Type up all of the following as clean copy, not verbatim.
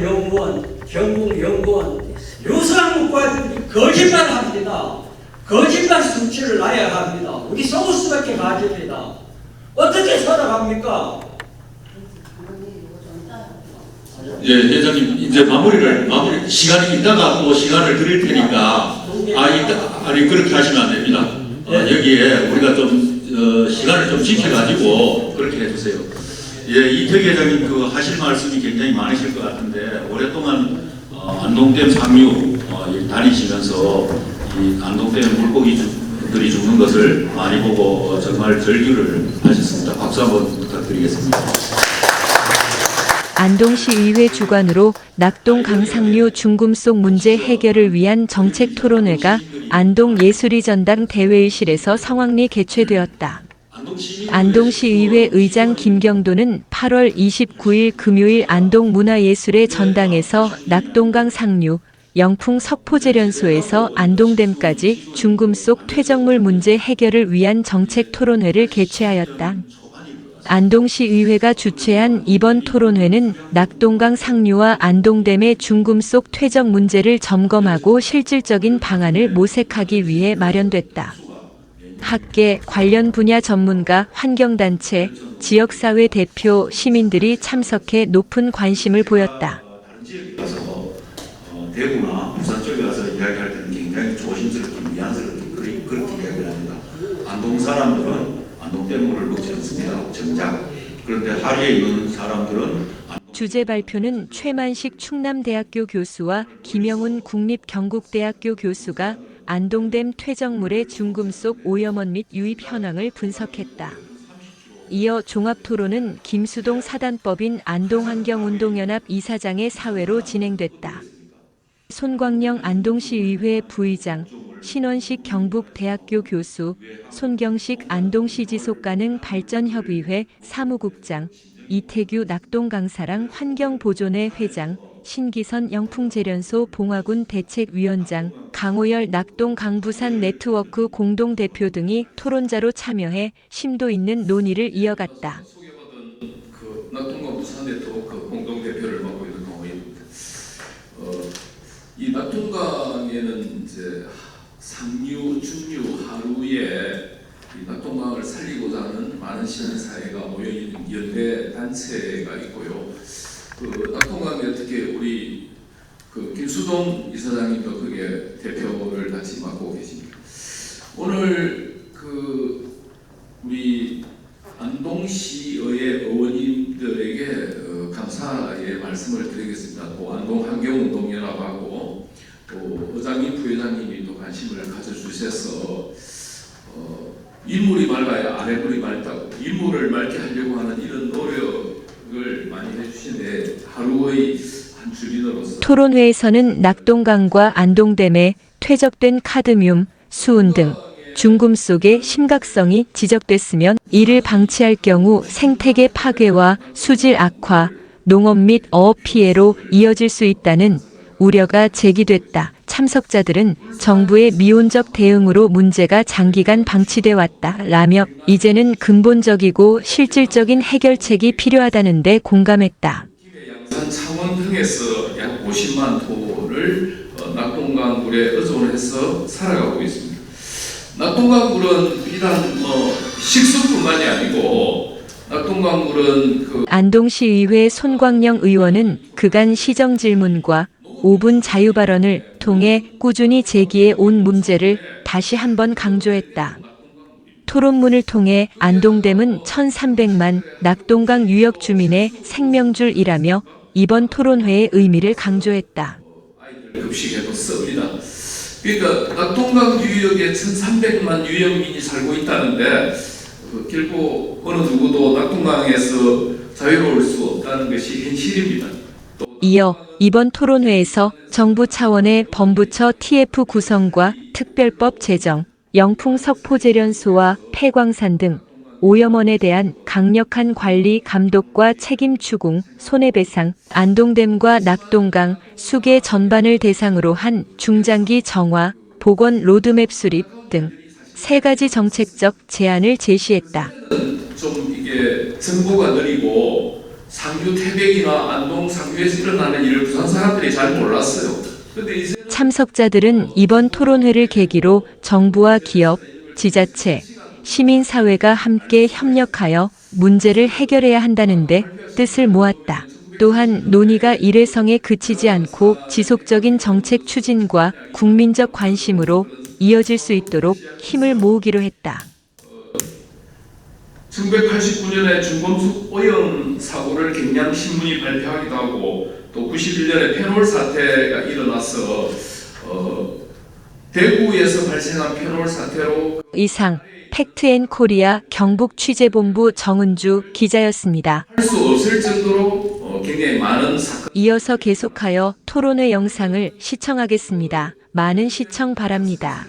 연구원, 경북연구원, 유상국가들이 거짓말합니다. 거짓말 수치를 놔야 합니다. 우리 소수밖에 가집니다. 어떻게 살아갑니까? 예, 회장님 이제 마무리 시간이 있다가 또 시간을 드릴 테니까 아니 그렇게 하시면 안 됩니다. 여기에 우리가 좀 시간을 좀 지켜가지고 그렇게 해주세요. 예, 이태기 회장님 그 하실 말씀이 굉장히 많으실 것 같은데 오랫동안 안동댐 상류 다니시면서 이 안동댐 물고기들이 죽는 것을 많이 보고 정말 절규를 하셨습니다. 박수 한번 부탁드리겠습니다. 안동시의회 주관으로 낙동 강상류 중금속 문제 해결을 위한 정책 토론회가 안동예술의 전당 대회의실에서 성황리 개최되었다. 안동시의회 의장 김경도는 8월 29일 금요일 안동문화예술의 전당에서 낙동강 상류, 영풍 석포제련소에서 안동댐까지 중금속 퇴적물 문제 해결을 위한 정책 토론회를 개최하였다. 안동시의회가 주최한 이번 토론회는 낙동강 상류와 안동댐의 중금속 퇴적 문제를 점검하고 실질적인 방안을 모색하기 위해 마련됐다. 학계, 관련 분야 전문가, 환경단체, 지역사회 대표, 시민들이 참석해 높은 관심을 보였다. 다른 지역에 가서 대구나 부산 쪽에 가서 이야기할 때는 굉장히 조심스럽게 미안스럽게 그렇게 이야기를 합니다. 안동 사람들은 안동댐물을 먹지 않습니다. 정작. 그런데 하리에 있는 사람들은 주제 발표는 최만식 충남대학교 교수와 김영훈 국립경북대학교 교수가 안동댐 퇴적물의 중금속 오염원 및 유입 현황을 분석했다. 이어 종합토론은 김수동 사단법인 안동환경운동연합 이사장의 사회로 진행됐다. 손광영 안동시의회 부의장, 신원식 경북대학교 교수, 손경식 안동시지속가능발전협의회 사무국장, 이태규 낙동강사랑 환경보존회 회장, 신기선 영풍제련소 봉화군 대책위원장, 강호열 낙동강부산 네트워크 공동대표 등이 토론자로 참여해 심도 있는 논의를 이어갔다. 소개받은 그 낙동강 부산 네트워크 공동대표를 맡고 있는 강호열입니다. 이 낙동강에는 이제 상류, 중류, 하류에 이 낙동강을 살리고자 하는 많은 시민사회가 모여있는 연대 단체가 있고요. 그 낙동강에 어떻게 우리 그 김수동 이사장님도 그게 대표를 같이 맡고 계십니다. 오늘 그 우리 안동시의 의원님들에게 감사의 말씀을 드리겠습니다. 또 안동환경운동연합하고 또 의장님, 부회장님이 또 관심을 가져주셔서 인물이 맑아야 아래물이 맑다고 인물을 맑게 하려고 하는 이런 노력을 많이 해주시는데 하루의 한 주민으로서 토론회에서는 낙동강과 안동댐에 퇴적된 카드뮴, 수은 등 중금속의 심각성이 지적됐으면 이를 방치할 경우 생태계 파괴와 수질 악화, 농업 및 어업 피해로 이어질 수 있다는 우려가 제기됐다. 참석자들은 정부의 미온적 대응으로 문제가 장기간 방치돼 왔다라며 이제는 근본적이고 실질적인 해결책이 필요하다는 데 공감했다. 양산 창원 등에서 약 50만 톤을 낙동강 물에 의존해서 살아가고 있습니다. 낙동강 물은 비단 식수뿐만이 아니고 낙동강 물은 안동시의회 손광영 의원은 그간 시정 질문과 5분 자유 발언을 통해 꾸준히 제기해 온 문제를 다시 한번 강조했다. 토론문을 통해 안동댐은 1,300만 낙동강 유역 주민의 생명줄이라며 이번 토론회의 의미를 강조했다. 급식에도 씁니다. 그러니까 낙동강 유역에 1,300만 유역민이 살고 있다는데 결코 어느 누구도 낙동강에서 자유로울 수 없다는 것이 현실입니다. 이어 이번 토론회에서 정부 차원의 범부처 TF 구성과 특별법 제정, 영풍 석포제련소와 폐광산 등 오염원에 대한 강력한 관리 감독과 책임 추궁, 손해배상, 안동댐과 낙동강, 수계 전반을 대상으로 한 중장기 정화, 복원 로드맵 수립 등 3가지 정책적 제안을 제시했다. 좀 이게 정보가 느리고 상류 태백이나 안동 상류에서 일어나는 일을 부산 사람들이 잘 몰랐어요. 근데 이제 참석자들은 이번 토론회를 계기로 정부와 기업, 지자체, 시민사회가 함께 협력하여 문제를 해결해야 한다는데 뜻을 모았다. 또한 논의가 일회성에 그치지 않고 지속적인 정책 추진과 국민적 관심으로 이어질 수 있도록 힘을 모으기로 했다. 1989년에 중금속 오염 사고를 경향신문이 발표하기도 하고 또 91년에 페놀 사태가 일어나서 대구에서 발생한 페놀 사태로 이상 팩트앤코리아 경북취재본부 정은주 기자였습니다. 할 수 없을 정도로 굉장히 많은 사건 이어서 계속하여 토론회 영상을 시청하겠습니다. 많은 시청 바랍니다.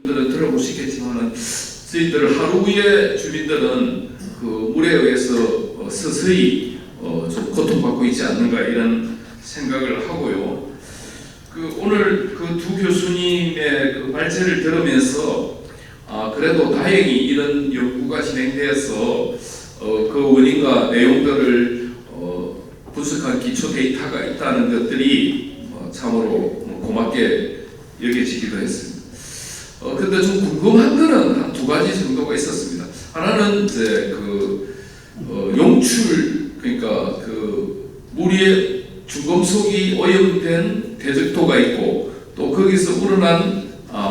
들은 들어보시겠지만은 저희들 하루의 주민들은 그 물에 의해서 서서히 좀 고통받고 있지 않는가 이런 생각을 하고요. 그 오늘 그 두 교수님의 그 발제를 들으면서 그래도 다행히 이런 연구가 진행되어서 그 원인과 내용들을 분석한 기초 데이터가 있다는 것들이 참으로 고맙게 여겨지기도 했습니다. 근데 좀 궁금한 거는 한 두 가지 정도가 있었습니다. 하나는 이제 용출 그러니까 물에 중금속이 오염된 대적도가 있고 또 거기서 우러난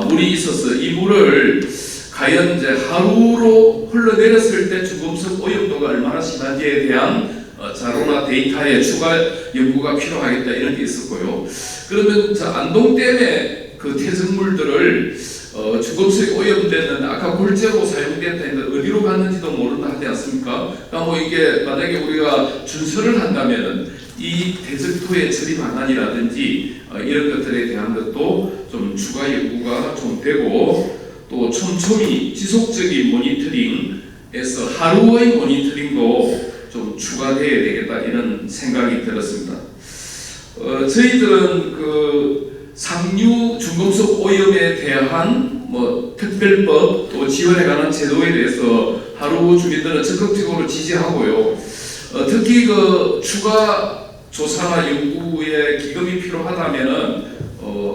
물이 있어서 이 물을 과연 이제 하루로 흘러내렸을 때 중금속 오염도가 얼마나 심한지에 대한 자료나 데이터의 추가 연구가 필요하겠다 이런 게 있었고요. 그러면 안동댐의 그 퇴적물들을 중금속이 오염됐는데 아까 골재로 사용됐다 했는데 어디로 갔는지도 모른다 하지 않습니까? 그러니까 뭐 이게 만약에 우리가 준설을 한다면은 이 대적토의 처리 방안이라든지 이런 것들에 대한 것도 좀 추가 연구가 좀 되고 또 촘촘히 지속적인 모니터링에서 하루의 모니터링도 좀 추가되어야 되겠다 이런 생각이 들었습니다. 저희들은 그 상류 중금속 오염에 대한 특별법 또 지원에 관한 제도에 대해서 하루 주민들은 적극적으로 지지하고요. 특히 그 추가 조사나 연구에 기금이 필요하다면은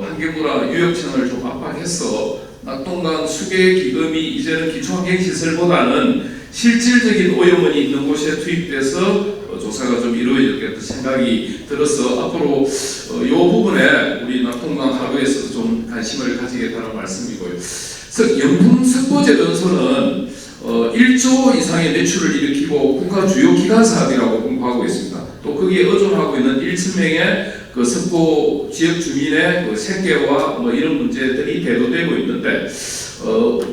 환경부나 유역청을 좀 압박해서 낙동강 수계 기금이 이제는 기초환경시설보다는 실질적인 오염원이 있는 곳에 투입돼서 조사가 좀 이루어지겠다 생각이 들어서 앞으로 이 부분에 우리 낙동강 하루에서도 좀 관심을 가지겠다는 말씀이고요. 영풍 석고제련소는 1조 이상의 매출을 일으키고 국가 주요 기관 사업이라고 공부하고 있습니다. 또 거기에 의존하고 있는 1,000명의 그 석고 지역 주민의 그 생계와 이런 문제들이 대두되고 있는데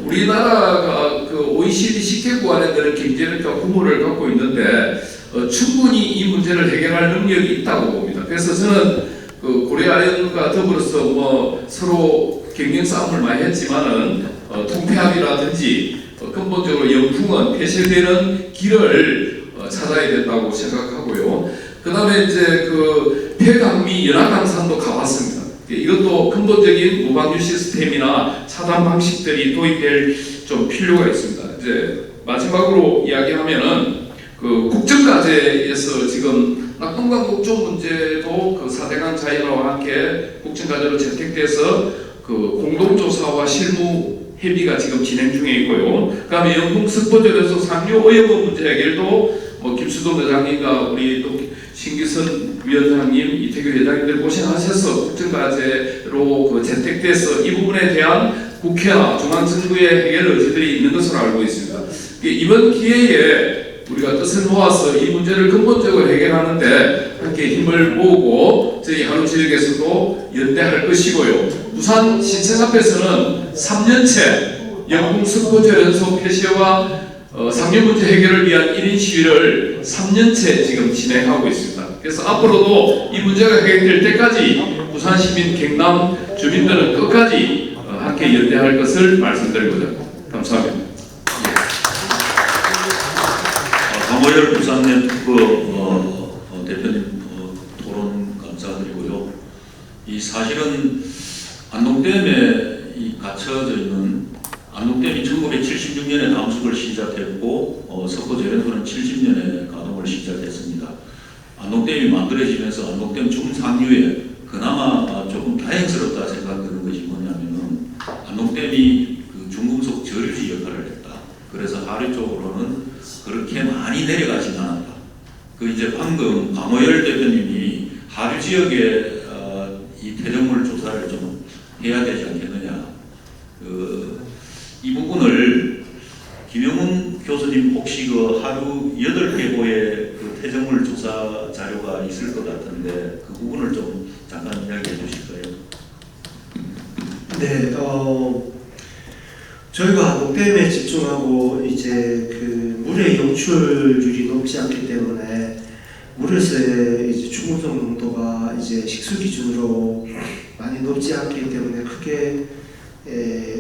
우리나라가 그 OECD 10개국 안에 드는 경제력과 규모를 갖고 있는데 충분히 이 문제를 해결할 능력이 있다고 봅니다. 그래서 저는 그 고려아연과 더불어서 서로 경쟁 싸움을 많이 했지만은 통폐합이라든지 근본적으로 영풍은 폐쇄되는 길을 찾아야 된다고 생각하고요. 그 다음에 이제 그 폐강미 연화강산도 가봤습니다. 이것도 근본적인 무방류 시스템이나 차단 방식들이 도입될 좀 필요가 있습니다. 이제 마지막으로 이야기하면은 그 국정과제에서 지금 낙동강 국조 문제도 그 4대강 자유화와 함께 국정과제로 채택돼서 그 공동조사와 실무 협의가 지금 진행 중에 있고요. 그다음에 영풍 석고제련소 상류 오염원 문제 해결도 김수동 회장님과 우리 또 신기선 위원장님, 이태규 회장님들 고생하셔서 국정과제로 그 채택돼서 이 부분에 대한 국회나 중앙정부의 해결 의지들이 있는 것으로 알고 있습니다. 이번 기회에 우리가 뜻을 모아서 이 문제를 근본적으로 해결하는데 함께 힘을 모으고 저희 하루지역에서도 연대할 것이고요. 부산 시청 앞에서는 3년째 영풍 석고제련소 폐쇄와 상류 문제 해결을 위한 1인 시위를 3년째 지금 진행하고 있습니다. 그래서 앞으로도 이 문제가 해결될 때까지 부산 시민, 경남 주민들은 끝까지 함께 연대할 것을 말씀드리고자 감사합니다. 강호열 부산네트워크 대표님 토론 감사드리고요. 이 사실은 안동댐에 이 갇혀져 있는 안동댐이 1976년에 담수를 시작했고 석고제련소는 70년에 가동을 시작했습니다. 안동댐이 만들어지면서 안동댐 중상류에 그나마 조금 다행스럽다 생각되는 것이 뭐냐면은 안동댐이 그 중금속 저류지 역할을 했다. 그래서 하류 쪽으로는 그렇게 많이 내려가진 않았다. 그 이제 방금 강호열 대표님이 하류 지역에 이 폐정물 조사를 좀 해야 되지 않겠느냐. 이 부분을 김영훈 교수님 혹시 그 하루 8개고의 그 폐정물 조사 자료가 있을 것 같은데 그 부분을 좀 잠깐 이야기해 주실까요? 네, 저희가 안동댐에 집중하고 이제 그 물의 영출률이 높지 않기 때문에 물에서의 이제 중금속 농도가 이제 식수 기준으로 많이 높지 않기 때문에 크게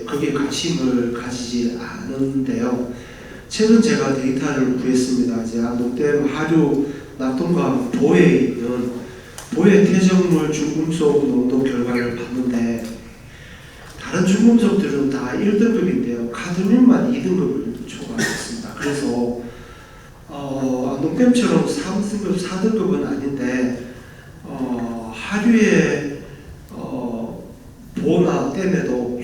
거기에 관심을 가지지 않은데요. 최근 제가 데이터를 구했습니다. 이제 안동댐 하류 낙동강 보에 있는 보해 퇴적물 중금속 농도 결과를 봤는데 다른 중금속들은 다 1등급인데요. 카드뮴만 2등급을 초과했습니다. 그래서 안동댐처럼 3등급, 4등급은 아닌데 하류의 보나 댐에도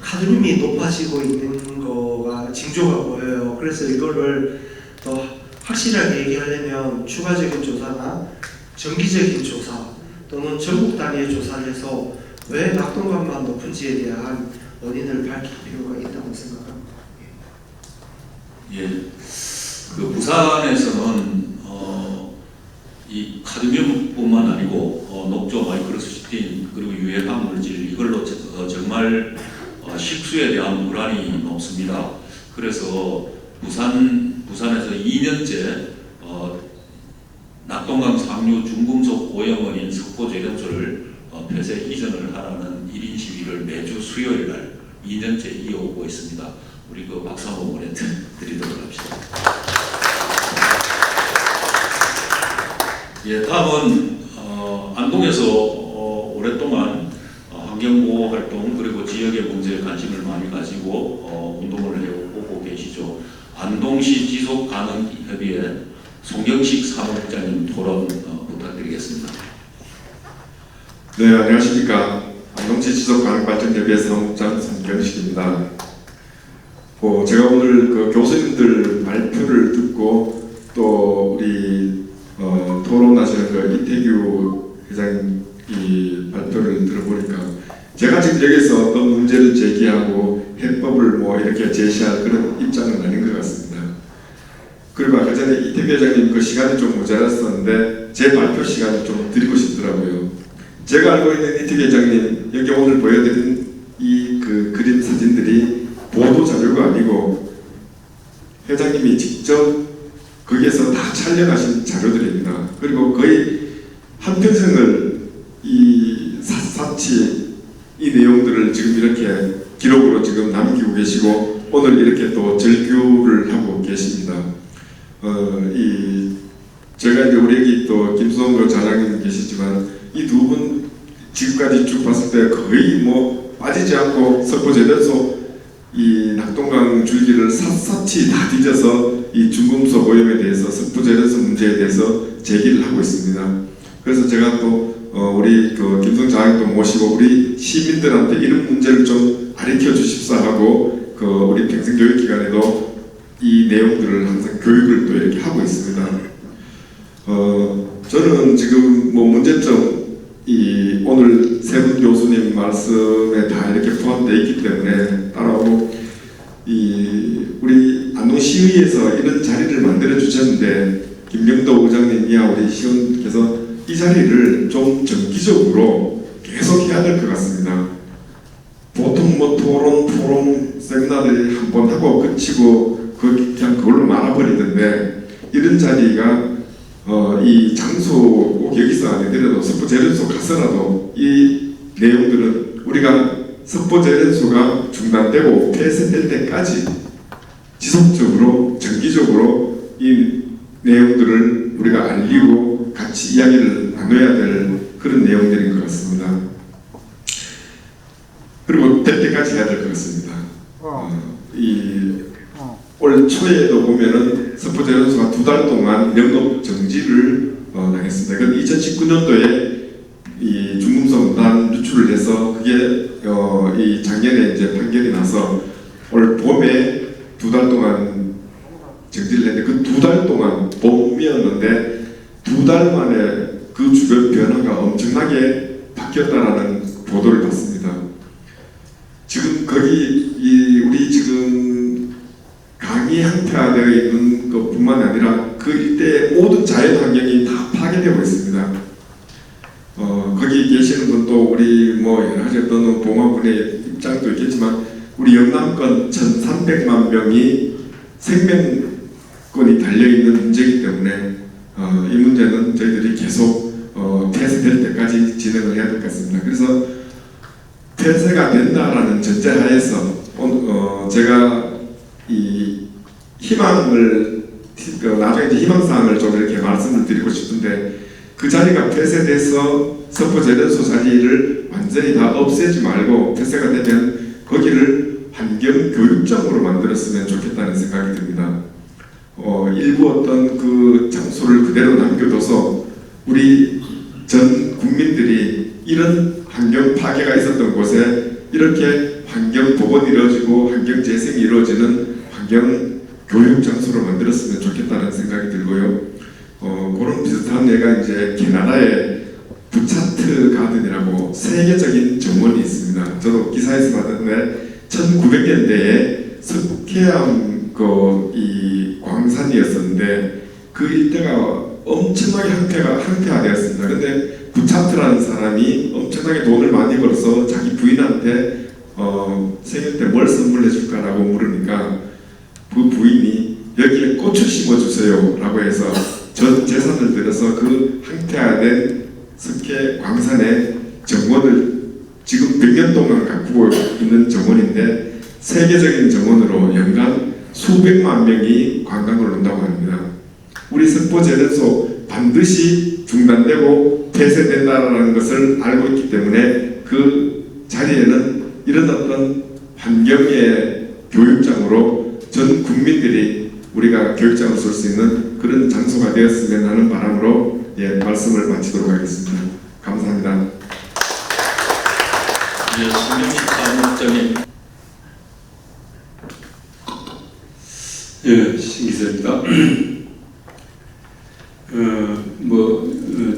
카드뮴이 높아지고 있는 거가 징조가 보여요. 그래서 이거를 더 확실하게 얘기하려면 추가적인 조사나 정기적인 조사 또는 전국 단위의 조사를 해서 왜 낙동강만 높은지에 대한 원인을 밝힐 필요가 있다고 생각합니다. 예, 그 부산에서는 이 카드뮴뿐만 아니고 녹조, 마이크로시스틴 그리고 유해한 물질 이걸로 정말 식수에 대한 불안이 높습니다. 그래서 부산에서 2년째 낙동강 상류 중금속 오염원인 석고제련소를 폐쇄 이전을 하라는 1인 시위를 매주 수요일 날 2년째 이어오고 있습니다. 우리 그 박수 한번 보내드리도록 합시다. 예, 다음은 안동에서 오랫동안 환경보호 활동 그리고 지역의 문제에 관심을 많이 가지고 운동을 해오고 계시죠. 안동시 지속가능협의회 송경식 사무국장님 토론 부탁드리겠습니다. 네, 안녕하십니까. 안동시 지속가능발전협의회 사무국장 송경식입니다. 제가 오늘 그 교수님들 발표를 듣고 또 우리 토론하시는 그 이태규 회장님 이 발표를 들어보니까 제가 지금 여기서 어떤 문제를 제기하고 해법을 뭐 이렇게 제시할 그런 입장은 아닌 것 같습니다. 그리고 아까 전에 이태규 회장님 그 시간이 좀 모자랐었는데 제 발표 시간을 좀 드리고 싶더라고요. 제가 알고 있는 이태규 회장님 여기 오늘 보여드린 이 그 그림 사진들이 보도 자료가 아니고 회장님이 직접 거기에서 다 촬영하신 자료들입니다. 그리고 거의 한평생을 이 샅샅이 이 내용들을 지금 이렇게 기록으로 지금 남기고 계시고 오늘 이렇게 또 절규를 하고 계십니다. 제가 이제 우리 여기 또 김수홍 자장님 계시지만 이 두 분 지금까지 쭉 봤을 때 거의 뭐 빠지지 않고 석고제련소 이 낙동강 줄기를 샅샅이 다 뒤져서 이 중금속 오염에 대해서 석고제련소 문제에 대해서 제기를 하고 있습니다. 그래서 제가 또 우리 그 김성 장학도 모시고 우리 시민들한테 이런 문제를 좀 가르쳐 주십사 하고 그 우리 평생교육기관에도 이 내용들을 항상 교육을 또 이렇게 하고 있습니다. 저는 지금 뭐 문제점 이 오늘 세 분 교수님 말씀에 다 이렇게 포함되어 있기 때문에 따라오고 우리 안동시의회에서 이런 자리를 만들어 주셨는데 김경도 의장님이야 우리 시의원께서 이 자리를 좀 정기적으로 계속 해야 될 것 같습니다. 보통 뭐 토론 세미나들이 한 번 하고 끝이고 그냥 그걸로 말아버리던데 이런 자리가 이 장소 꼭 여기서 아니더라도 석고제련소 가서라도 이 내용들은 우리가 석고제련소가 중단되고 폐쇄될 때까지 지속적으로 정기적으로 이 내용들을 우리가 알리고 같이 이야기를 나눠야 될 그런 내용들인 것 같습니다. 그리고 될 때까지 해야 될 것 같습니다. 초에도 보면은 석포제련소가 2달 동안 영업 정지를 당했습니다. 그런데 2019년도에 이 중금속 무단 유출을 해서 그게 이 작년에 이제 판결이 나서 올 봄에 2달 동안 정지를 했는데 그 2달 동안 봄이었는데 2달 만에 그 주변 변화가 엄청나게 바뀌었다라는 보도를 봤습니다. 지금 거기 우리 지금 강이 항폐화되어 있는 것뿐만 아니라 그 일대의 모든 자연 환경이 다 파괴되고 있습니다. 거기 계시는 분도 우리 뭐 여러 가지 어떤 봉화군의 입장도 있겠지만 우리 영남권 1,300만 명이 생명권이 달려있는 문제이기 때문에 이 문제는 저희들이 계속 폐쇄될 때까지 진행을 해야 될 것 같습니다. 그래서 폐쇄가 된다라는 전제하에서 제가 이 희망을 나중에 이제 희망사항을 좀 이렇게 말씀을 드리고 싶은데 그 자리가 폐쇄돼서 석포제련소 자리를 완전히 다 없애지 말고 폐쇄가 되면 거기를 환경교육장으로 만들었으면 좋겠다는 생각이 듭니다. 일부 어떤 그 장소를 그대로 남겨둬서 우리 전 국민들이 이런 환경 파괴가 있었던 곳에 이렇게 환경 복원이 이루어지고 환경 재생이 이루어지는 환경 교육 장소로 만들었으면 좋겠다는 생각이 들고요. 그런 비슷한 예가 이제 캐나다의 부차트 가든이라고 세계적인 정원이 있습니다. 저도 기사에서 봤는데 1900년대에 석회암 이 광산이었었는데 그 일대가 엄청나게 항폐화되었습니다. 근데 부차트라는 사람이 엄청나게 돈을 많이 벌어서 자기 부인한테 생일 때 뭘 선물해 줄까라고 물으니까 그 부인이 여기에 꽃을 심어주세요 라고 해서 전 재산을 들여서 그 항폐화된 석회 광산의 정원을 지금 100년 동안 가꾸고 있는 정원인데 세계적인 정원으로 연간 수백만 명이 관광을 온다고 합니다. 우리 석포제련소 반드시 중단되고 폐쇄된다는 것을 알고 있기 때문에 그 자리에는 이런 어떤 환경의 교육장으로 전 국민들이 우리가 교육장을 쓸 수 있는 그런 장소가 되었으면 하는 바람으로 말씀을 마치도록 하겠습니다. 감사합니다. 신경식 사무장님. 신기자입니다.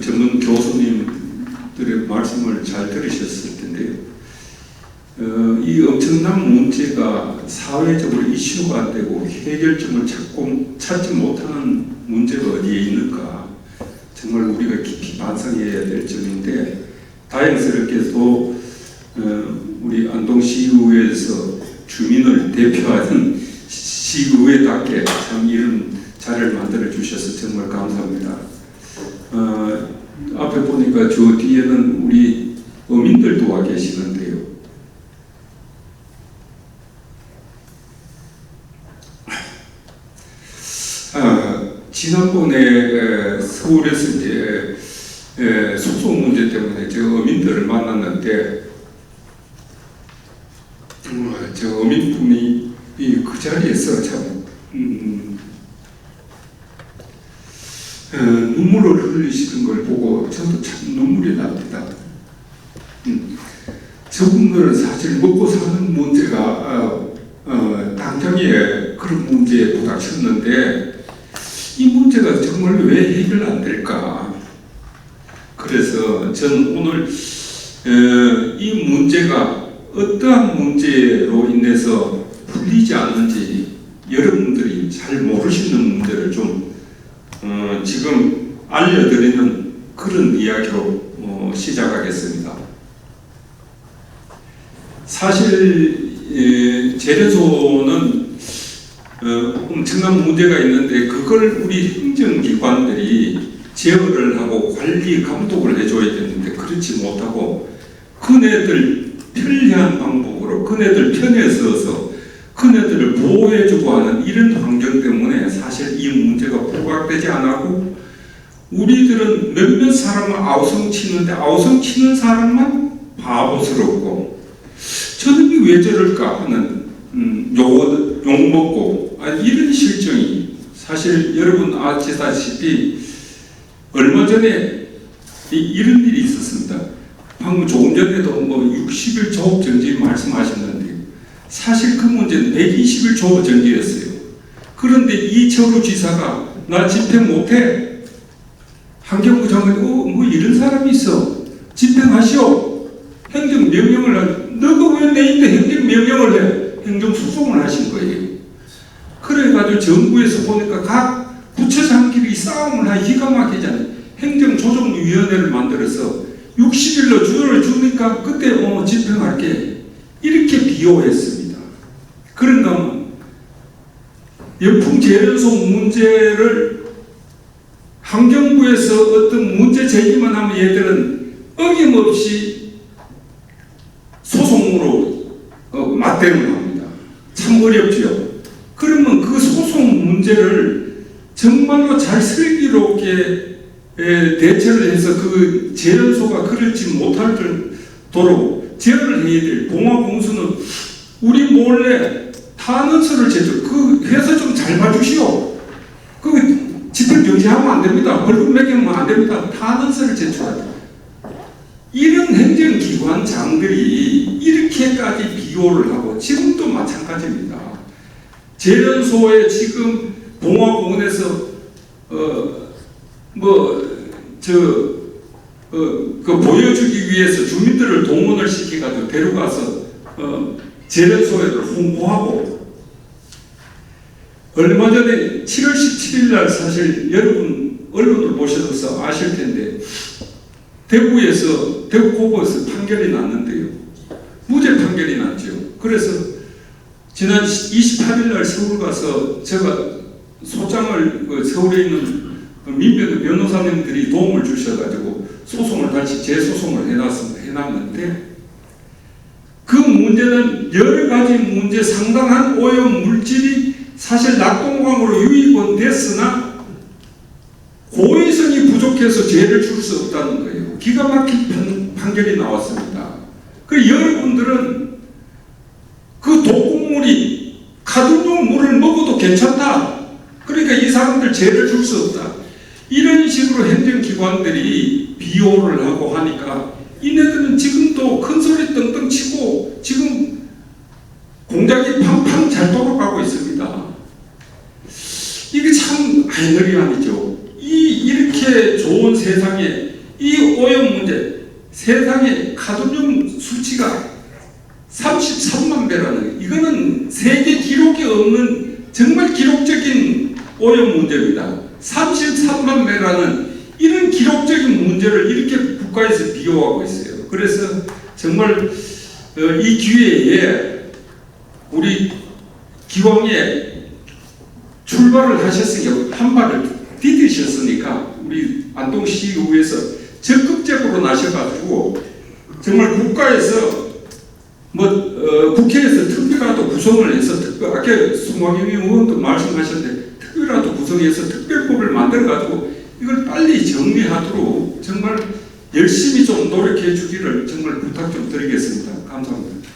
전문 교수님들의 말씀을 잘 들으셨을 텐데요. 이 엄청난 문제가 사회적으로 이슈가 안 되고 해결점을 찾지 못하는 문제가 어디에 있는가 정말 우리가 깊이 반성해야 될 점인데 다행스럽게도 우리 안동시의회에서 주민을 대표하는 시의회답게 참 이런 자리를 만들어 주셔서 정말 감사합니다. 앞에 보니까 저 뒤에는 우리 어민들도 와 계시는데요. 지난번에 서울에서 이제 소송 문제 때문에 저 어민들을 만났는데 저 어민분이 그 자리에서 참 눈물을 흘리시는 걸 보고 저도 참 눈물이 납니다. 저분들은 사실 먹고 사는 문제가 당장에 그런 문제에 부닥쳤는데 이 문제가 정말 왜 해결 안 될까? 그래서 저는 오늘 이 문제가 어떠한 문제로 인해서 풀리지 않는지 여러분들이 잘 모르시는 문제를 좀 지금 알려드리는 그런 이야기로 시작하겠습니다. 사실 제련소는 엄청난 문제가 있는데 그걸 우리 행정기관들이 제어를 하고 관리 감독을 해줘야 되는데 그렇지 못하고 그네들 편리한 방법으로 그네들 편에 서서 그네들을 보호해주고 하는 이런 환경 때문에 사실 이 문제가 부각되지 않았고 우리들은 몇몇 사람은 아우성 치는데 아우성 치는 사람만 바보스럽고 저놈이 왜 저럴까 하는 욕먹고 이런 실정이 사실 여러분 아시다시피 얼마 전에 이런 일이 있었습니다. 방금 조금 전에도 뭐 60일 조업 정지 말씀하셨는데 사실 그 문제는 120일 조업 정지였어요. 그런데 이철우 지사가 나 집행 못해. 환경부 장관이 뭐 이런 사람이 있어. 집행하시오. 행정명령을 너가 왜 내인데 행정명령을 해. 행정소송을 하신 거예요. 그래가지고 정부에서 보니까 각 부처장끼리 싸움을 하 기가 막히잖아요. 행정조정위원회를 만들어서 60일로 주를 주니까 그때 집행할게. 이렇게 비호했습니다. 그런가 하면 연풍 재련소 문제를 환경부에서 어떤 문제 제기만 하면 얘들은 어김없이 소송으로 맞대응을 합니다. 참 어렵죠. 그러면 그 소송 문제를 정말로 잘 슬기롭게 대처를 해서 그 재련소가 그렇지 못할 정도로 제어를 해야 될 봉화공수는 우리 몰래 탄원서를 제출. 그 회사 좀 잘 봐주시오. 그 집행 정지하면 안 됩니다. 벌금 매기면 안 됩니다. 탄원서를 제출하자. 이런 행정기관장들이 이렇게까지 비호를 하고 지금도 마찬가지입니다. 재련소에 지금 봉화공원에서 보여주기 위해서 주민들을 동원을 시켜가지고 데려가서 재련소에를 홍보하고 얼마 전에 7월 17일 날 사실 여러분 언론을 보셔서 아실 텐데 대구 고법에서 판결이 났는데요. 무죄 판결이 났죠. 그래서 지난 28일 날 서울 가서 제가 소장을 서울에 있는 민변 변호사님들이 도움을 주셔가지고 소송을 다시 재소송을 해놨는데 그 문제는 여러 가지 문제 상당한 오염 물질이 사실 낙동강으로 유입은 됐으나 고의성이 부족해서 죄를 줄 수 없다는 거예요. 기가 막힌 판결이 나왔습니다. 그 여러분들은 그 독극물이 카드뮴 물을 먹어도 괜찮다. 그러니까 이 사람들 죄를 줄 수 없다. 이런 식으로 행정기관들이 비호를 하고 하니까 이네들은 지금도 큰 소리 떵떵 치고 지금 공작이 팡팡 잘 돌아가고 있습니다. 이게 참 아이러니하죠. 이렇게 좋은 세상에 이 오염 문제, 세상에 카드뮴 수치가 33만 배라는 이거는 세계 기록이 없는 정말 기록적인 오염 문제입니다. 33만 배라는 이런 기록적인 문제를 이렇게 국가에서 비호하고 있어요. 그래서 정말 이 기회에 우리 기왕에 출발을 하셨으니까 한 발을 디디셨으니까 우리 안동시의회에서 적극적으로 나셔가지고 정말 국가에서 국회에서 특별라도 구성을 해서 아까 송광영 의원도 말씀하셨는데 특별라도 구성해서 특별법을 만들어가지고 이걸 빨리 정리하도록 정말 열심히 좀 노력해 주기를 정말 부탁 좀 드리겠습니다. 감사합니다.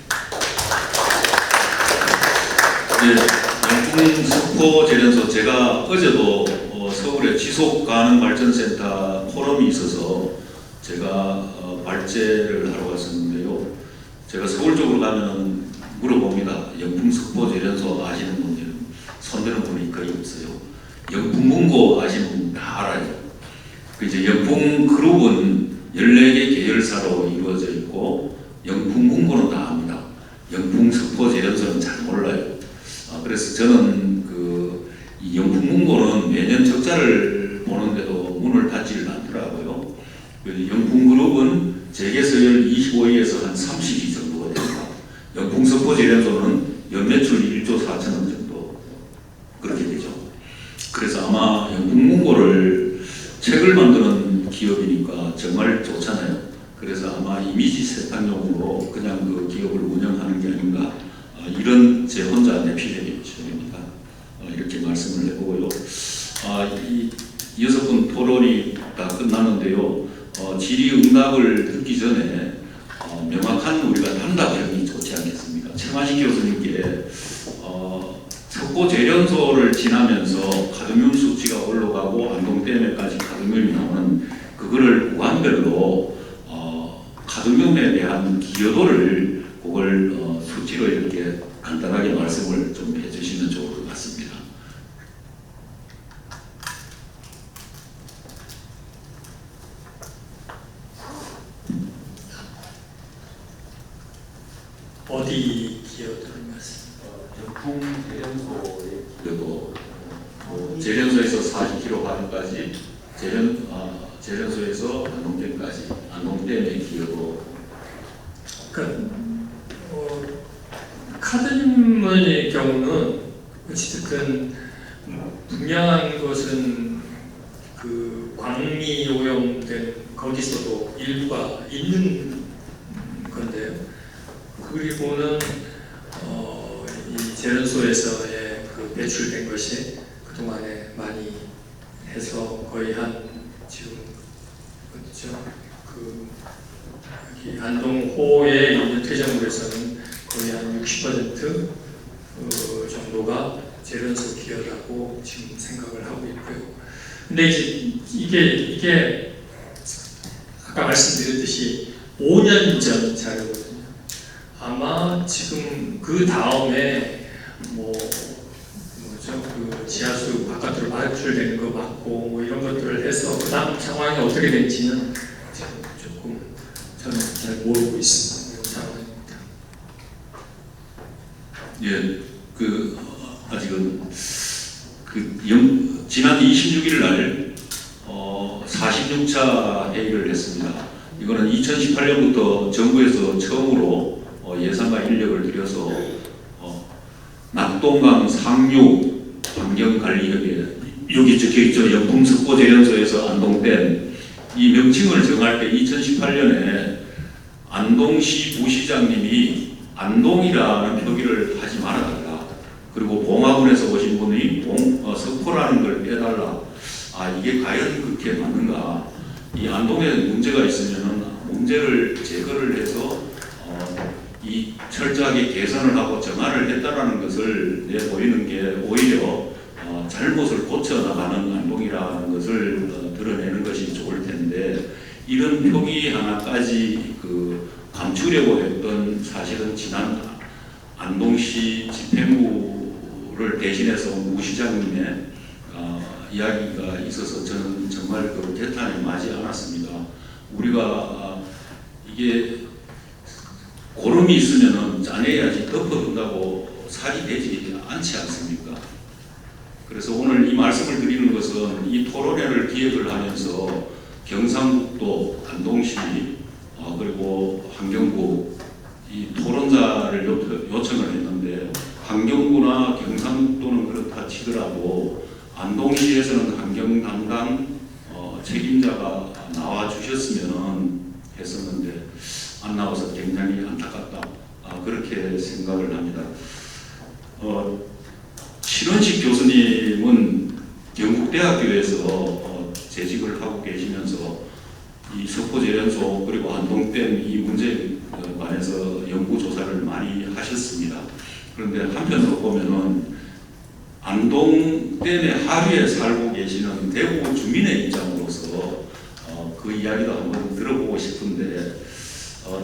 영풍 석포 재련소 제가 어제도 서울에 지속 가능 발전센터 포럼이 있어서 제가 발제를 하러 갔었는데요. 제가 서울 쪽으로 가면 물어봅니다. 영풍 석포 재련소 아시는 분들 손드는 분이 거의 없어요. 영풍문고 아시는 분 다 알아요. 이제 영풍그룹은 14개 계열사로 이루어져 있고 영풍문고는 다 압니다. 영풍 석포 재련소는 잘 몰라요. 그래서 저는 이 영풍문고는 매년 적자를 보는데도 문을 닫지를 않더라고요. 영풍그룹은 재계서열 25위에서 한 32 정도가 됩니다. 영풍석포 재련소는 연매출 1조 4천억 정도 그렇게 되죠. 그래서 아마 영풍문고를 책을 만드는 기업이니까 정말 좋잖아요. 그래서 아마 이미지 세탁용으로 그냥 그 기업을 운영하는 게 아닌가 이런 제 혼자 내피셜입니다. 이렇게 말씀을 해보고요. 이 6분 토론이 다 끝나는데요. 질의응답을 듣기 전에 명확한 우리가 단답형이 좋지 않겠습니까? 최만식 교수님께 석고재련소를 지나면서 카드뮴 수치가 올라가고 안동댐에까지 카드뮴이 나오는 그거를 구간별로 카드뮴에 대한 기여도를 그걸 수치로 이렇게 간단하게 말씀을 좀 해주시면 좋을 것 같습니다. 어디 기여도를 말씀? 연풍 재련소의 기여도 재련소에서 40km 가는까지 재련소에서 안동댐까지 안동댐의 기여도 그러니까 카드뮴의 경우는 어찌됐든 분명한 것은 그 광이 오염된 거기서도 일부가 있는 건데요. 그리고는 이 재련소에서의 그 배출된 것이 그동안에 많이 해서 거의 한 지금 어디죠? 그 여기 안동호에 있는 퇴적물에서는 거의 한 60% 정도가 재련소 기여라고 지금 생각을 하고 있고요. 근데 이제 이게 아까 말씀드렸듯이 5년 전 자료거든요. 아마 지금 그 다음에 그 지하수 바깥으로 발출되는 거 맞고 뭐 이런 것들을 해서 그 다음 상황이 어떻게 될지는 지금 조금 저는 잘 모르고 있습니다. 이런 상황입니다. 예, 아직은 지난 26일 날 46차 회의를 했습니다. 이거는 2018년부터 정부에서 처음으로 예산과 인력을 들여서 낙동강 상류 환경관리협의회, 여기 적혀있죠. 연풍 석고재련소에서 안동댐, 이 명칭을 정할 때 2018년에 안동시 부시장님이 안동이라는 표기를 하지 말아달라. 그리고 봉화군에서 오신 분이 석포라는 걸 빼달라. 이게 과연 그렇게 맞는가? 이 안동에 문제가 있으면은 문제를 제거를 해서 이 철저하게 개선을 하고 정화를 했다라는 것을 내보이는 게 오히려 잘못을 고쳐나가는 안동이라는 것을 드러내는 것이 좋을 텐데, 이런 표기 하나까지 감추려고 했던, 사실은 지난 안동시 집행부를 대신해서 무 시장님의 이야기가 있어서 저는 정말 개탄에 맞지 않았습니다. 우리가 이게 고름이 있으면은 짜내야지 덮어둔다고 살이 되지 않지 않습니까? 그래서 오늘 이 말씀을 드리는 것은 이 토론회를 기획을 하면서 경상북도, 안동시, 그리고 환경부 이 토론자를 요청을 했는데, 환경부나 경상북도는 그렇다 치더라도 안동시에서는 환경 담당 책임자가 나와 주셨으면 했었는데 안 나와서 굉장히 안타깝다, 그렇게 생각을 합니다. 신원식 교수님은 경북대학교에서 재직을 하고 계시면서 이 석고재련소 그리고 안동댐 이 문제에 관해서 연구조사를 많이 하셨습니다. 그런데 한편으로 보면은 안동댐의 하류에 살고 계시는 대구 주민의 입장으로서 그 이야기도 한번 들어보고 싶은데,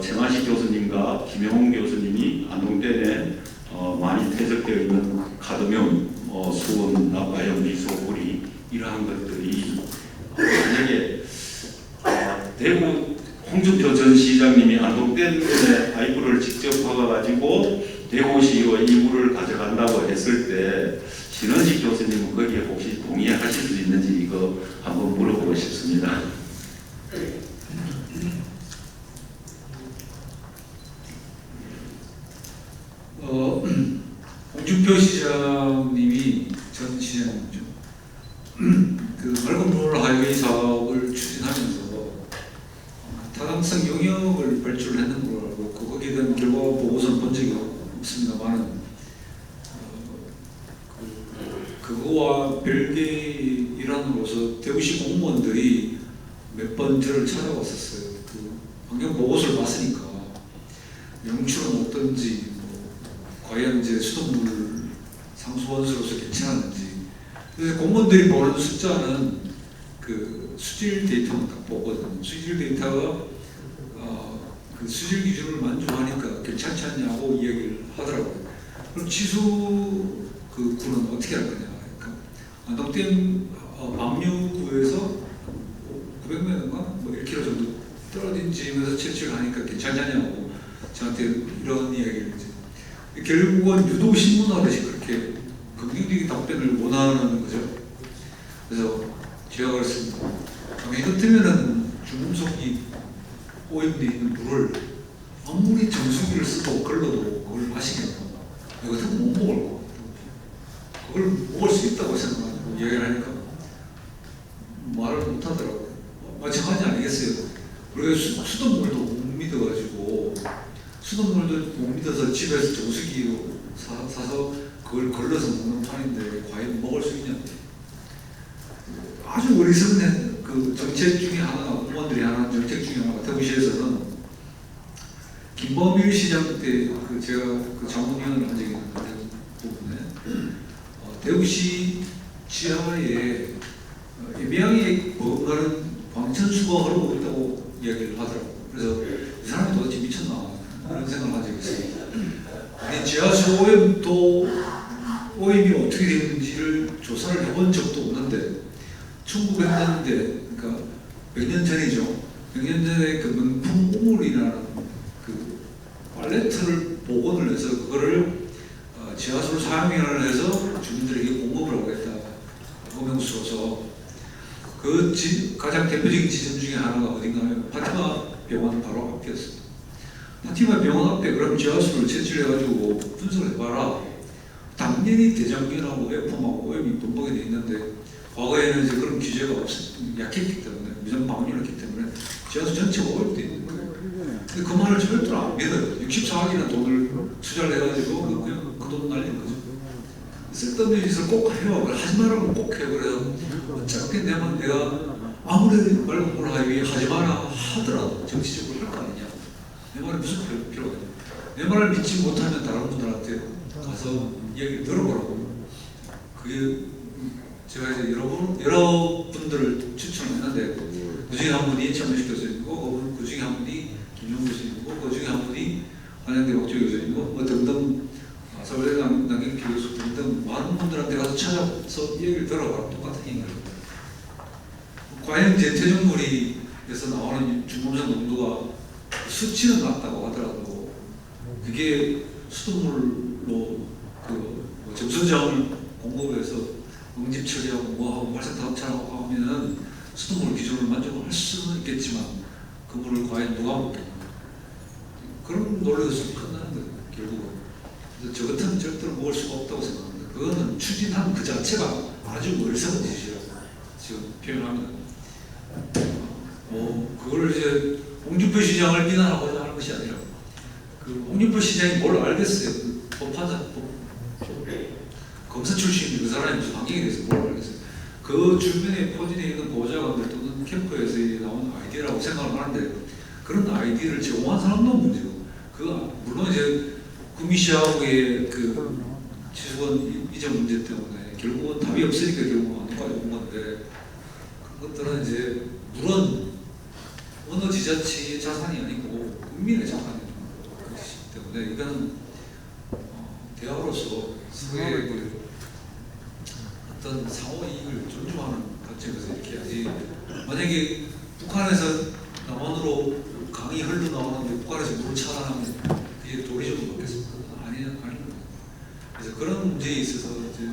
최만식 교수님과 김영홍 교수님이 안동댐에 많이 퇴적되어 있는 카드뮴, 수은, 나파염, 미소구리 이러한 것들이 만약에 대구 홍준표 전 시장님이 안동댐에 파이프를 직접 박아가지고 대구시의 이 물을 가져간다고 했을 때 신원식 교수님은 거기에 혹시 동의하실 수 있는지 이거 한번 물어보고 싶습니다. 홍준표 시장님이 전 시장님이죠. 맑은 물 하이웨이 사업을 추진하면서 타당성 영역을 발주를 했는 걸로 알고 있고, 거기에 대한 결과 보고서는 본 적이 없습니다만, 그거와 별개의 일환으로서 대구시 공무원들이 몇 번 저를 찾아왔었어요. 환경 보고서를 봤으니까 영출은 어떤지, 과연 이제 수돗물 상수원수로서 괜찮았는지. 그래서 공무원들이 보는 숫자는 그 수질 데이터만 딱 보거든요. 수질 데이터가 그 수질 기준을 만족하니까 괜찮지 않냐고 이야기를 하더라고요. 그럼 치수 그 구는 어떻게 할 거냐. 그러니까 안동댐 방류구에서 900m인가 뭐 1km 정도 떨어진 지점에서 채취를 하니까 괜찮지 않냐고 저한테 이런 이야기를 이제 결국은 유도 신문하듯이 그렇게 긍정적인 답변을 원하는 거죠. 그래서 제가 그랬습니다. 당신 같으면은 중금속이 오염되어 있는 물을 아무리 정수기를 쓰고 걸러도 그걸 마시겠나? 내 같으면 못 먹을 거. 그걸 먹을 수 있다고 생각하고 이야기를 하니까 말을 못 하더라고요. 마찬가지 아니겠어요? 우리가 수돗물도 못 믿어가지고 수돗물도 못 믿어서 집에서 정수기 사서 그걸 걸러서 먹는 판인데 과연 먹을 수 있냐? 아주 어리석은 그 정책 중에 하나가 공무원들이 하는 정책 중에 하나가 대구시에서는 김범일 시장 때 그 제가 그 자문위원을 한 적이 있는데 부분에 대구시 지하에 애매하게 뭔가는 방천수가 흐르고 있다고 이야기를 하더라고요. 그래서 이 사람이 도대체 미쳤나 그런 생각을 한 적이 있어요. 아니 지하수 오염이 어떻게 되는지를 조사를 해본 적도 없는데 1900년대 그러니까 100년 전이죠. 100년 전에 그 명품 우물이라는 그 팔레트를 복원을 해서 그거를 지하수를 사용을 해서 주민들에게 공급을 하겠다. 공명수로서 그 가장 대표적인 지점 중에 하나가 어딘가요? 파티마 병원 바로 앞이었습니다. 파티마 병원 앞에 그럼 지하수를 채취를 해가지고 분석을 해봐라. 당연히 대장균하고 F하고 오염이 분봉이 돼 있는데 과거에는 이제 그런 규제가 약했기 때문에 무전 방류했기 때문에 지하수 전체가 오염돼 있는 거예요. 근데 그 말을 절대로 안 믿어요. 64억이나 돈을 투자를 해가지고 그냥 그 돈 날리는 거죠. 쓸데없는 짓을 꼭 해요. 하지 말라고 꼭 해요. 그래서 어차피 내가 아무리 말고 하기 하지 마라 하더라도 정치적으로 할 거 아니냐. 내 말에 무슨 필요가 있냐. 내 말을 믿지 못하면 다른 분들한테 가서 이야기를 들어보라고. 그게 제가 이제 여러 분들을 추천을 했는데 그 중에 한 분이 천문식 교수님이고 그 중에 한 분이 김용구 교수님이고 그 중에 한 분이 한양대 박주 교수님이고 뭐 등등 서울대 남경필 교수 등등 많은 분들한테 가서 찾아서 얘기를 들어봐라. 똑같은 얘기를 과연 이제 퇴적물에서 나오는 중금속 농도가 수치는 낮다고 하더라도 그게 수돗물로 그 점수장을 공급해서 응집 처리하고 뭐하고 발생타업 차하고 하면은 수돗물 기준을 만족할 수는 있겠지만 그 물을 과연 누가 먹겠나? 그런 논리에서 끝나는 거예요. 결국은. 그래서 저 같으면 절대로 먹을 수가 없다고 생각합니다. 그거는 추진한 그 자체가 아주 어리석은 짓이라고 지금 표현합니다. 그걸 이제 홍준표 시장을 비난하고자 하는 것이 아니라 그 홍준표 시장이 뭘 알겠어요. 그 법하자 검사 출신인 그 사람이 무슨 환경에 대해서 뭘 알겠어요. 그 주변에 포진해 있는 보좌관들 또는 캠프에서 나오는 아이디어라고 생각을 하는데 그런 아이디어를 제공한 사람도 문제고 물론 이제 구미시하고의 그 취수원 이전 문제 때문에 결국은 답이 없으니까 결국은 안동까지 온 건데 그런 것들은 이제 물론 어느 지자체의 자산이 아니고 국민의 자산이기 때문에 이거는 대화로서 서로의 그 어떤 상호 이익을 존중하는 관점에서 이렇게 해야지. 만약에 북한에서 남한으로 강이 흘러나오는데 북한에서 물을 차단하면 그게 도리적으로 먹겠습니까? 아니는 거예요. 그래서 그런 문제에 있어서 이제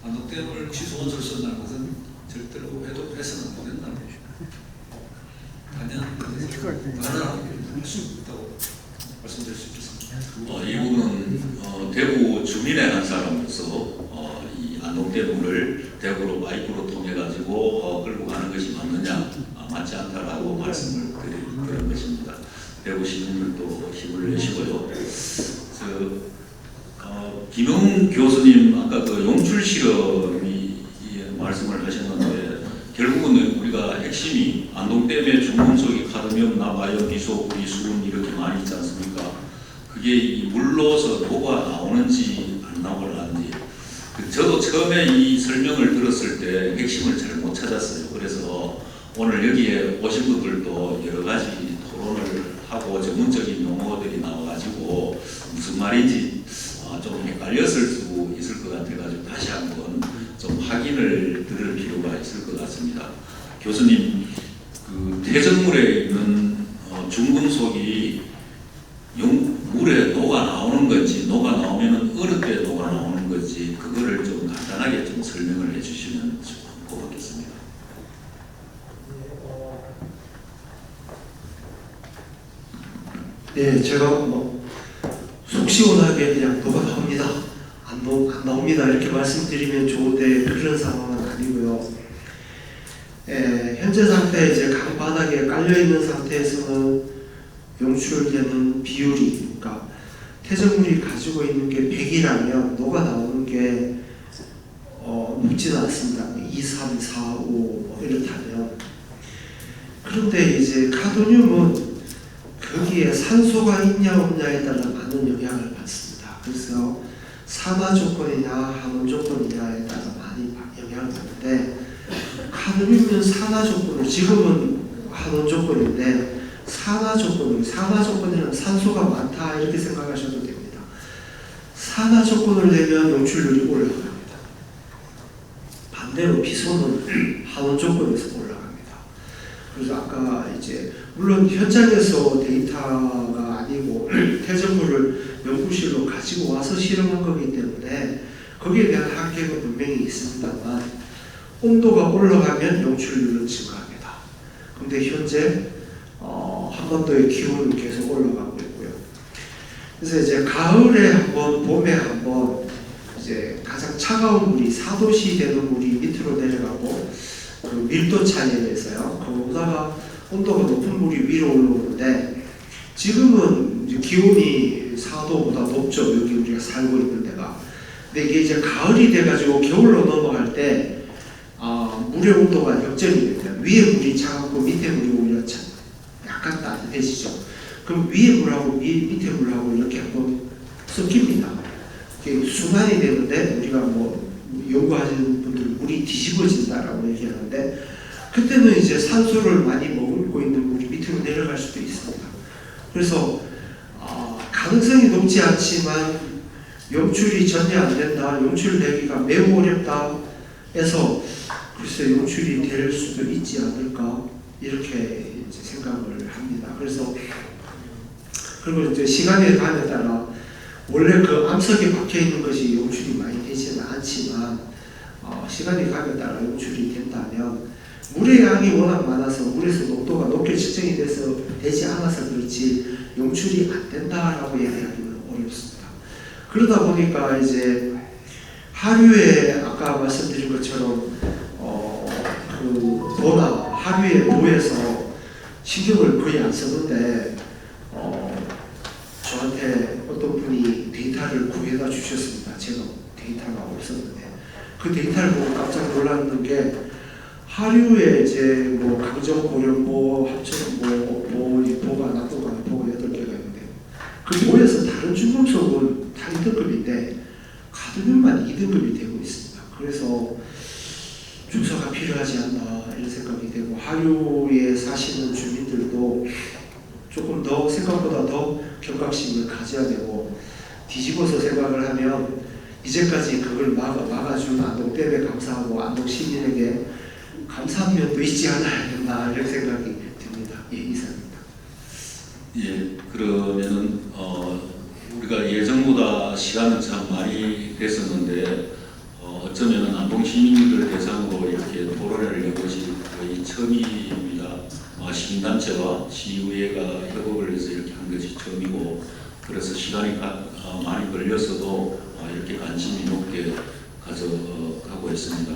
안동댐을 취소원수를 쓴다는 것은 절대로 해서는 안 된다는 거죠. 가능한 할수 있다고 말씀드릴 수 있겠습니다. 이 부분은 대구 주민의 한 사람으로서 이 안동댐을 대구로 파이프로 통해 가지고 끌고 가는 것이 맞느냐 맞지 않다라고 말씀을 드리는 것입니다. 대구 시민들도 힘을 내시고요. 김용 교수님 아까 그 용출 실험이 말씀을 하셨는데 결국은 우리가 핵심이 안동댐의 중금속이 카드뮴, 나바이온, 비소, 구리, 수은 이렇게 많이 있지 않습니까? 그게 이 물로서 녹아 나오는지 안 나오는지 저도 처음에 이 설명을 들었을 때 핵심을 잘 못 찾았어요. 그래서 오늘 여기에 오신 분들도 여러 가지 토론을 하고 전문적인 용어들이 나와가지고 무슨 말인지 좀 헷갈렸을 수 있을 것 같아가지고 다시 한번 좀 확인을 들을 필요가 있을 것 같습니다. 교수님, 그 퇴적물에 있는 중금속이 물에 녹아 나오는 건지, 녹아 나오면 어느 때 녹아 나오는 건지, 그거를 좀 간단하게 좀 설명을 해주시면 좀 고맙겠습니다. 네, 제가 속 시원하게 그냥 녹아 나옵니다. 안 나옵니다. 이렇게 말씀드리면 좋은데 그런 상황은 아니고요. 현재 상태 이제 강바닥에 깔려 있는 상태에서는 용출되는 비율이, 그러니까 퇴적물이 가지고 있는 게 100이라면 녹아 나오는 게 높지는 않습니다. 2, 3, 4, 5 이렇다면. 그런데 이제 카드뮴은 거기에 산소가 있냐 없냐에 따라 많은 영향을 받습니다. 그래서 산화 조건이냐 항원 조건이냐에 따라 많이 영향을 받는데, 카드뮴은 산화 조건을, 지금은 항원 조건인데 산화 조건이라면 산소가 많다 이렇게 생각하셔도 됩니다. 산화 조건을 내면 용출률이 올라갑니다. 반대로 비소는 항원 조건에서 올라갑니다. 그래서 아까 이제 물론 현장에서 데이터가 아니고 퇴적물을 연구실로 가지고 와서 실험한 거기 때문에 거기에 대한 한계가 분명히 있습니다만, 온도가 올라가면 용출률은 증가합니다. 근데 현재 한반도의 기온은 계속 올라가고 있고요. 그래서 이제 가을에 한번, 봄에 한번 이제 가장 차가운 물이 4도씨 되는 물이 밑으로 내려가고, 그 밀도 차이에 의해서요. 그거보다가 온도가 높은 물이 위로 올라오는데, 지금은 이제 기온이 4도보다 높죠. 여기 우리가 살고 있는 데가. 근데 이게 이제 가을이 돼가지고 겨울로 넘어갈 때 물의 온도가 역전이 됩니다. 위에 물이 차갑고 밑에 물이 오히려 약간 따뜻해지죠. 그럼 위에 물하고 밑에 물하고 이렇게 한번 섞입니다. 이게 순환이 되는데, 우리가 연구하시는 분들 물이 뒤집어진다라고 얘기하는데, 그때는 이제 산소를 많이 머금고 있는 물이 밑으로 내려갈 수도 있습니다. 그래서 가능성이 높지 않지만 용출이 전혀 안 된다, 용출 내기가 매우 어렵다 해서 글쎄 용출이 될 수도 있지 않을까 이렇게 이제 생각을 합니다. 그래서 그리고 이제 시간의 감에 따라 원래 그 암석에 박혀 있는 것이 용출이 많이 되지는 않지만 시간의 감에 따라 용출이 된다면, 물의 양이 워낙 많아서 물에서 농도가 높게 측정이 되지 않아서 그렇지 용출이 안 된다라고 이야기하기는 어렵습니다. 그러다 보니까 이제 하류에 아까 말씀드린 것처럼 그 도나 하류의 도에서 신경을 거의 안 쓰는데 저한테 어떤 분이 데이터를 구해다 주셨습니다. 제가 데이터가 없었는데 그 데이터를 보고 깜짝 놀랐는 게, 하류에 이제 강정, 고령보, 합천, 보가, 낙동강, 보가 8개가 있는데, 그 보에서 다른 중금속은 다 1등급인데 카드뮴만 2등급이 되고 있습니다. 그래서 조사가 필요하지 않나 이런 생각이 되고, 하류에 사시는 주민들도 조금 더 생각보다 더 경각심을 가져야 되고, 뒤집어서 생각을 하면 이제까지 그걸 막아준 안동댐에 감사하고 안동 시민에게 감사한 면도 있지 않았나 이런 생각이 듭니다. 예, 이상입니다. 예, 그러면은 우리가 예정보다 시간은 참 많이 됐었는데 어쩌면은 안동 시민들 대상으로 이렇게 토론회를 해보신 거의 처음입니다. 시민단체와 시의회가 협업을 해서 이렇게 한 것이 처음이고, 그래서 시간이 많이 걸렸어도 이렇게 관심이 높게 가져가고 있습니다.